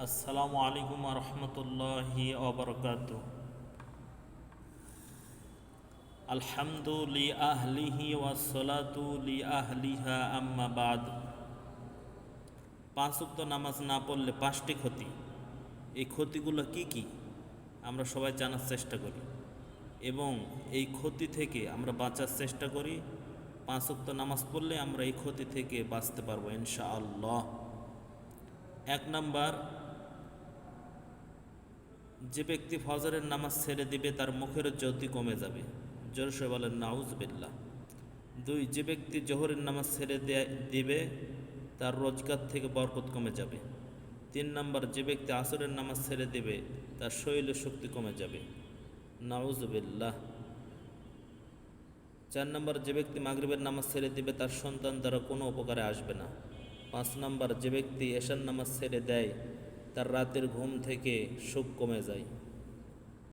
আসসালামু আলাইকুম রহমতুল্লাহি ওবরকাতু। আলহামদু লি আহলিহি ওয়াসসালাতু লি আহলিহা আম্মা বাদ। পাঁচ ওয়াক্ত নামাজ না পড়লে পাঁচটি ক্ষতি। এই ক্ষতিগুলো কি কি আমরা সবাই জানার চেষ্টা করি এবং এই ক্ষতি থেকে আমরা বাঁচার চেষ্টা করি। পাঁচ ওয়াক্ত নামাজ পড়লে আমরা এই ক্ষতি থেকে বাঁচতে পারবো ইনশাআল্লাহ। এক নাম্বার, যে ব্যক্তি ফজরের নামাজ ছেড়ে দিবে তার মুখের জ্যোতি কমে যাবে। জোরসে বলেন নাউজুবিল্লাহ। দুই, যে ব্যক্তি জোহরের নামাজ ছেড়ে দিবে তার রোজগার থেকে বরকত কমে যাবে। তিন নাম্বার, যে ব্যক্তি আসরের নামাজ ছেড়ে দিবে তার শরীরের শক্তি কমে যাবে। নাউজুবিল্লাহ। চার নাম্বার, যে ব্যক্তি মাগরিবের নামাজ ছেড়ে দিবে তার সন্তান দ্বারা কোনো উপকারে আসবে না। পাঁচ নাম্বার, যে ব্যক্তি এশার নামাজ ছেড়ে দেয় তার রাতের ঘুম থেকে সুখ কমে যায়।